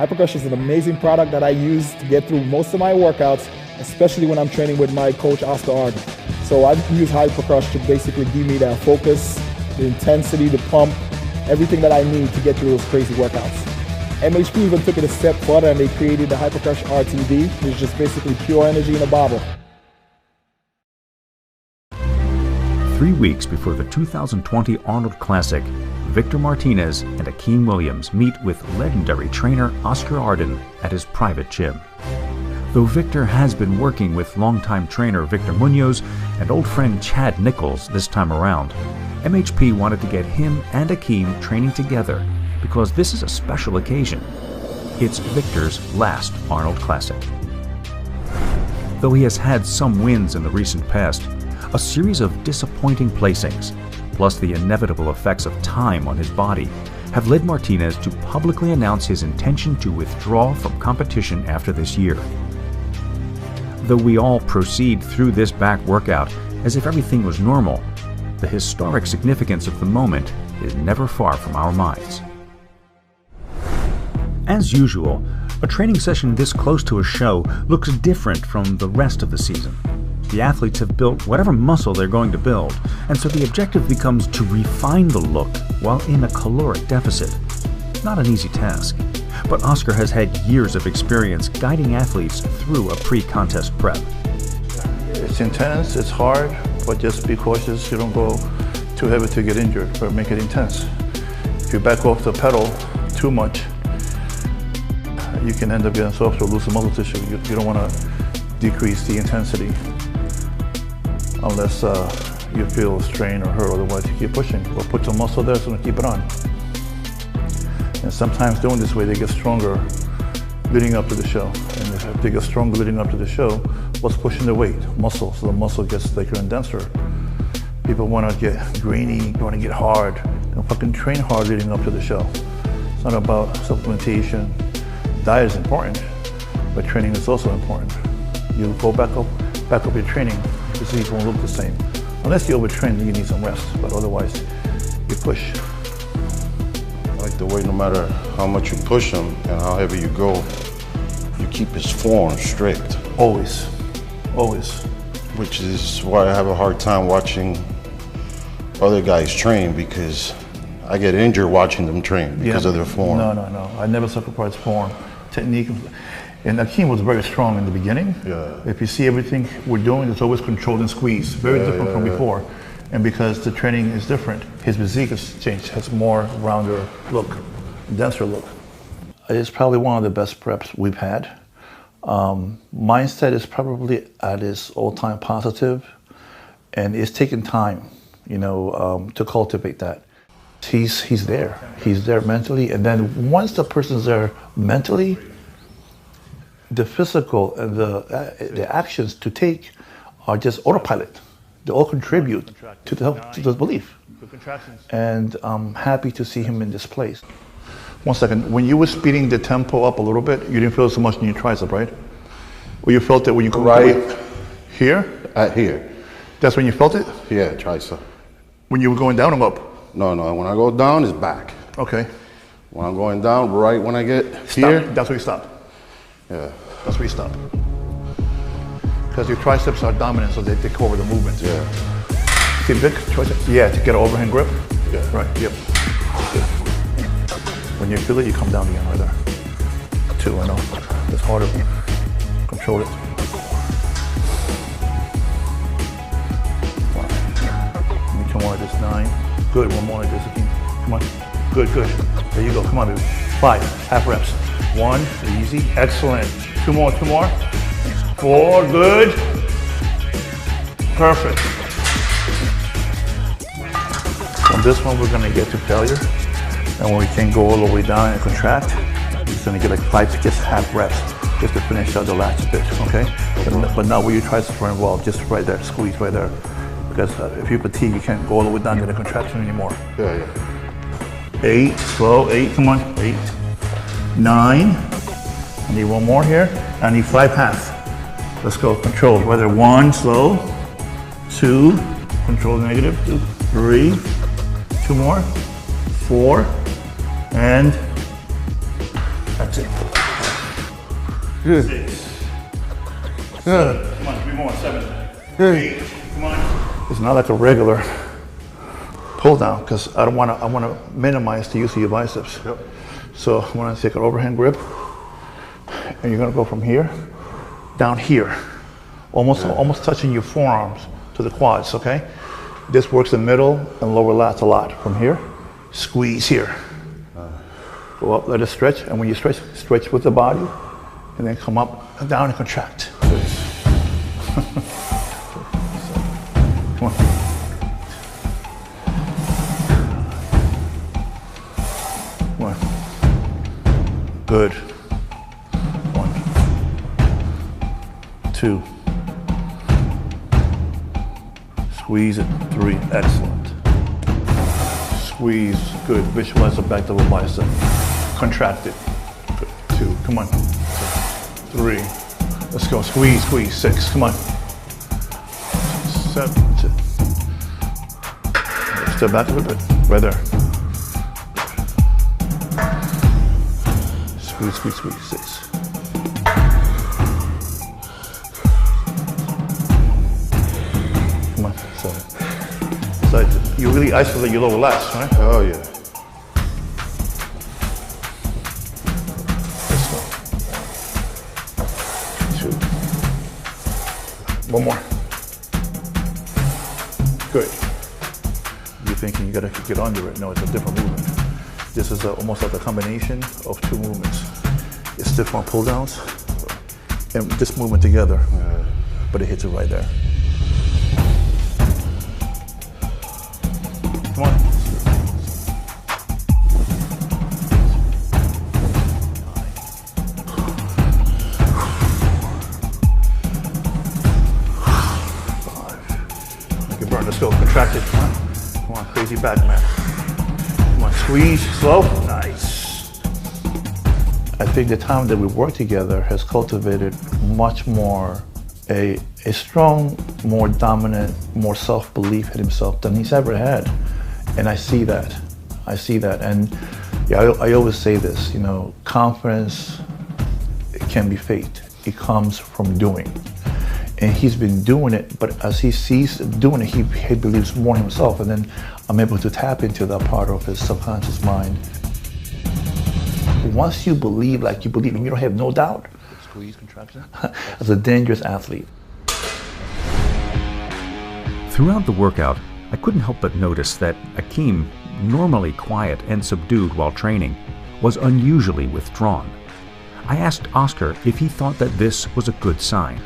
Hypercrush is an amazing product that I use to get through most of my workouts, especially when I'm training with my coach, Oscar Ardon. So I use Hypercrush to basically give me that focus, the intensity, the pump, everything that I need to get through those crazy workouts. MHP even took it a step further and they created the Hypercrush RTD, which is just basically pure energy in a bottle. 3 weeks before the 2020 Arnold Classic, Victor Martinez and Akim Williams meet with legendary trainer Oscar Ardon at his private gym. Though Victor has been working with longtime trainer Victor Munoz and old friend Chad Nichols this time around, MHP wanted to get him and Akim training together because this is a special occasion. It's Victor's last Arnold Classic. Though he has had some wins in the recent past, a series of disappointing placings, plus the inevitable effects of time on his body, have led Martinez to publicly announce his intention to withdraw from competition after this year. Though we all proceed through this back workout as if everything was normal, the historic significance of the moment is never far from our minds. As usual, a training session this close to a show looks different from the rest of the season. The athletes have built whatever muscle they're going to build, and so the objective becomes to refine the look while in a caloric deficit. Not an easy task, but Oscar has had years of experience guiding athletes through a pre-contest prep. It's intense, it's hard, but just be cautious. You don't go too heavy to get injured, but make it intense. If you back off the pedal too much, you can end up getting soft or lose some muscle tissue. You don't want to decrease the intensity unless you feel strained or hurt. Otherwise, you keep pushing or put some muscle there so to keep it on. And sometimes doing this way, they get stronger leading up to the show. And if they get stronger leading up to the show, what's pushing the weight? Muscle. So the muscle gets thicker and denser. People want to get grainy, want to get hard. And fucking train hard leading up to the show. It's not about supplementation. Diet is important, but training is also important. You go back up your training, your physique won't look the same. Unless you overtrain, then you need some rest, but otherwise, you push. I like the way no matter how much you push him and how heavy you go, you keep his form strict. Always, always. Which is why I have a hard time watching other guys train, because I get injured watching them train because of their form. No. I never sacrifice form. Technique. And Akim was very strong in the beginning. Yeah. If you see everything we're doing, it's always controlled and squeezed. Very different from before. And because the training is different, his physique has changed, has more rounder look, denser look. It's probably one of the best preps we've had. Mindset is probably at its all-time positive, and it's taken time, to cultivate that. He's there. He's there mentally, and then once the person's there mentally, the physical and the actions to take are just autopilot. They all contribute to the belief. And I'm happy to see him in this place. 1 second. When you were speeding the tempo up a little bit, you didn't feel so much in your tricep, right? Or you felt it when you go right here? Here. That's when you felt it? Yeah, tricep. When you were going down or up? No. When I go down, it's back. Okay. When I'm going down, right when I get here. That's where you stop. Yeah. That's where you stop. Because your triceps are dominant, so they take over the movement. Yeah. See the big triceps? Yeah, to get an overhand grip. Yeah. Right, yep. Good. When you feel it, you come down again right there. 2, I know. It's harder. Control it. 1. Give me 2 more of this, 9. Good, 1 more of this again. Come on. Good. There you go, come on, baby. 5, half reps. 1, easy, excellent. 2 more. 4, good. Perfect. On this one, we're gonna get to failure. And when we can go all the way down and contract, we're just gonna get like 5 to just half reps, just to finish out the last bit, okay? But not where your triceps are involved, just right there, squeeze right there. Because if you fatigue, you can't go all the way down to the contraction anymore. Yeah. 8, slow, 8, come on, 8. 9, I need 1 more here. I need 5 half. Let's go, control, whether 1, slow, 2, control negative, 2, 3, 2 more, 4, and That's it. Good. 6. Good. Come on, 3 more. 7. Good. 8. Come on. It's not like a regular pull down because I want to minimize the use of your biceps. Yep. So I want to take an overhand grip, and you're going to go from here down here, almost touching your forearms to the quads. Okay. This works in middle and lower lats a lot. From here, squeeze here. Go up, let it stretch, and when you stretch with the body, and then come up and down and contract. Come on. Come on. Good. 1, 2. Squeeze it. 3. Excellent. Squeeze. Good. Visualize the back double bicep. Contract it. Good. 2. Come on. 3. Let's go. Squeeze, squeeze. 6. Come on. 7. Step back a little bit. Right there. Squeeze, squeeze, squeeze. 6. Come on. 7. So you really isolate your lower lats, right? Oh yeah. Let's go. 2. 1 more. Good. You're thinking you gotta get under it. No, it's a different movement. This is almost like a combination of 2 movements. It's stiff arm pull downs and this movement together, but it hits it right there. Come on. Burn. Let's go. Contract it. Come on. Come on. Crazy back, man. Come on. Squeeze. Slow. Nice. I think the time that we work together has cultivated much more a strong, more dominant, more self-belief in himself than he's ever had. And I see that. I see that. And yeah, I always say this, you know, confidence, it can be faked. It comes from doing. And he's been doing it, but as he sees doing it, he believes more in himself. And then I'm able to tap into that part of his subconscious mind. Once you believe like you believe and you don't have no doubt, squeeze, contraction, as a dangerous athlete. Throughout the workout, I couldn't help but notice that Akim, normally quiet and subdued while training, was unusually withdrawn. I asked Oscar if he thought that this was a good sign.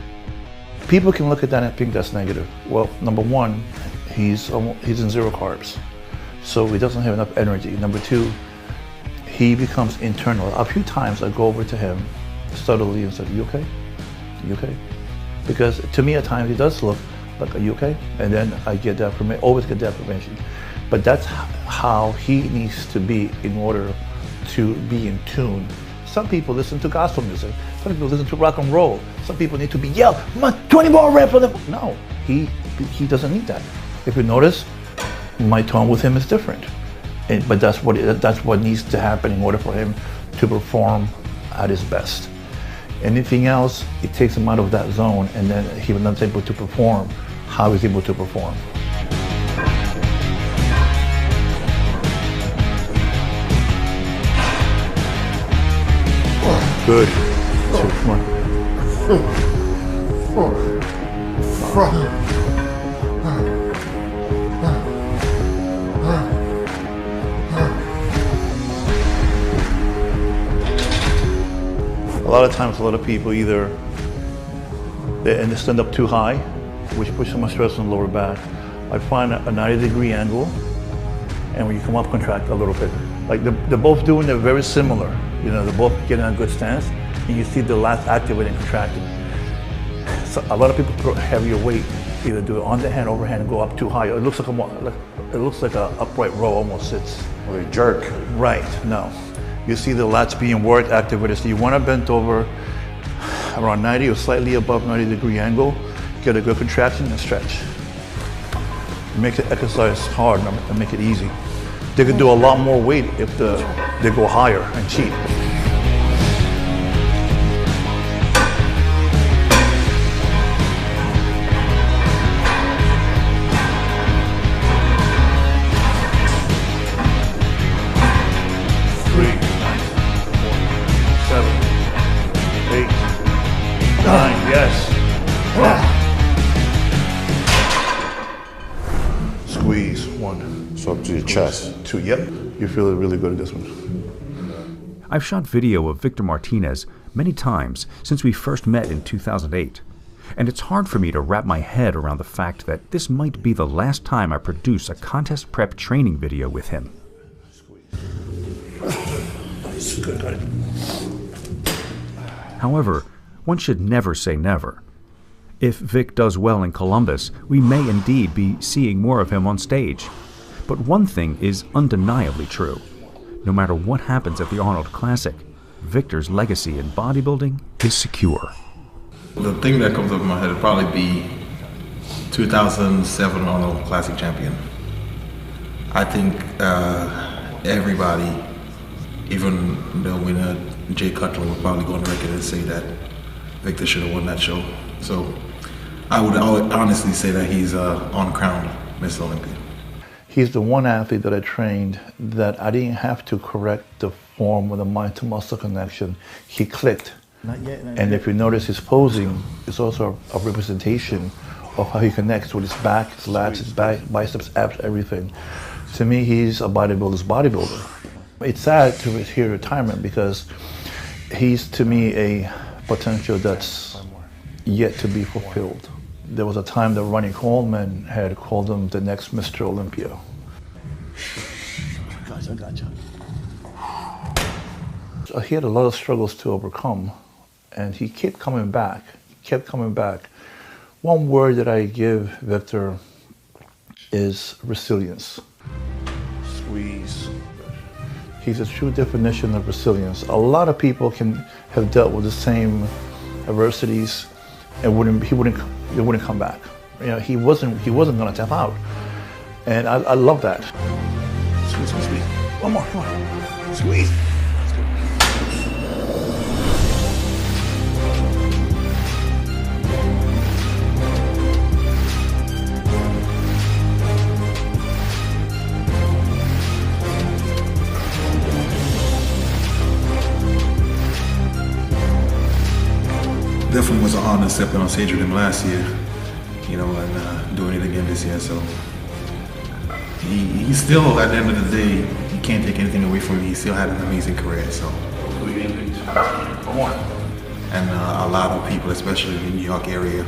People can look at that and think that's negative. Well, number 1, he's in 0 carbs, so he doesn't have enough energy. Number 2, he becomes internal. A few times I go over to him subtly and say, "You okay? You okay?" Because to me at times he does look like, "Are you okay?" And then I get that from always get that information. But that's how he needs to be in order to be in tune. Some people listen to gospel music. Some people listen to rock and roll. Some people need to be yelled, "Come on, 20 more reps for them." No, he doesn't need that. If you notice, my tone with him is different. But that's what needs to happen in order for him to perform at his best. Anything else, it takes him out of that zone, and then he was not able to perform how he's able to perform. Good. 2, come on. A lot of times, a lot of people either they stand up too high, which puts so much stress on the lower back. I find a 90-degree angle, and when you come up, contract a little bit. Like they're both doing it very similar. You know, they're both getting a good stance, and you see the lats activating and contracting. So a lot of people put heavier weight, either do it on the hand, overhand, and go up too high. It looks like a upright row almost sits. Or a jerk. Right. No. You see the lats being worked, activated. So you want to bend over around 90 or slightly above 90-degree angle, get a good contraction and stretch. It makes the exercise hard and make it easy. They could do a lot more weight if they go higher and cheat. Nine, yes. Squeeze, one. So up to your chest. Two, yep. You feel really good at this one. I've shot video of Victor Martinez many times since we first met in 2008, and it's hard for me to wrap my head around the fact that this might be the last time I produce a contest prep training video with him. However, one should never say never. If Vic does well in Columbus, we may indeed be seeing more of him on stage. But one thing is undeniably true. No matter what happens at the Arnold Classic, Victor's legacy in bodybuilding is secure. The thing that comes up in my head would probably be 2007 Arnold Classic champion. I think everybody, even the winner, Jay Cutler, would probably go on record and say that Victor should have won that show. So I would honestly say that he's on-crowned Mr. Olympia. He's the one athlete that I trained that I didn't have to correct the form or the mind-to-muscle connection. He clicked. And if you notice his posing, it's also a representation of how he connects with his back, his lats, his biceps, abs, everything. To me, he's a bodybuilder's bodybuilder. It's sad to hear retirement because he's, to me, a potential that's yet to be fulfilled. There was a time that Ronnie Coleman had called him the next Mr. Olympia. Gotcha. So he had a lot of struggles to overcome, and he kept coming back. One word that I give Victor is resilience. Squeeze. He's a true definition of resilience. A lot of people can have dealt with the same adversities and they wouldn't come back. You know, he wasn't gonna tap out. And I love that. Squeeze. One more, come on. Squeeze. Definitely was an honor stepping on stage with him last year, you know, and doing it again this year. So he still, at the end of the day, you can't take anything away from him. He still had an amazing career. So, and a lot of people, especially in the New York area,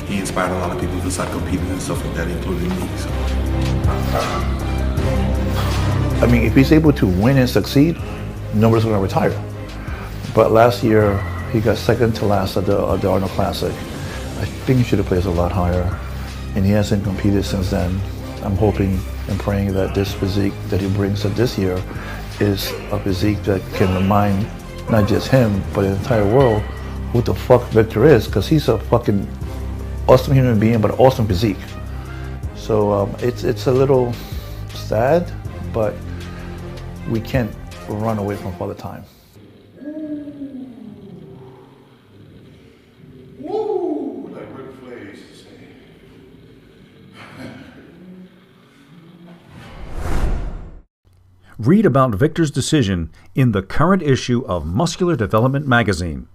he inspired a lot of people to start competing and stuff like that, including me. So. I mean, if he's able to win and succeed, nobody's going to retire. But last year, he got second to last at the Arnold Classic. I think he should have placed a lot higher, and he hasn't competed since then. I'm hoping and praying that this physique that he brings to this year is a physique that can remind not just him, but the entire world who the fuck Victor is, because he's a fucking awesome human being, but awesome physique. So it's a little sad, but we can't run away from Father Time. Read about Victor's decision in the current issue of Muscular Development magazine.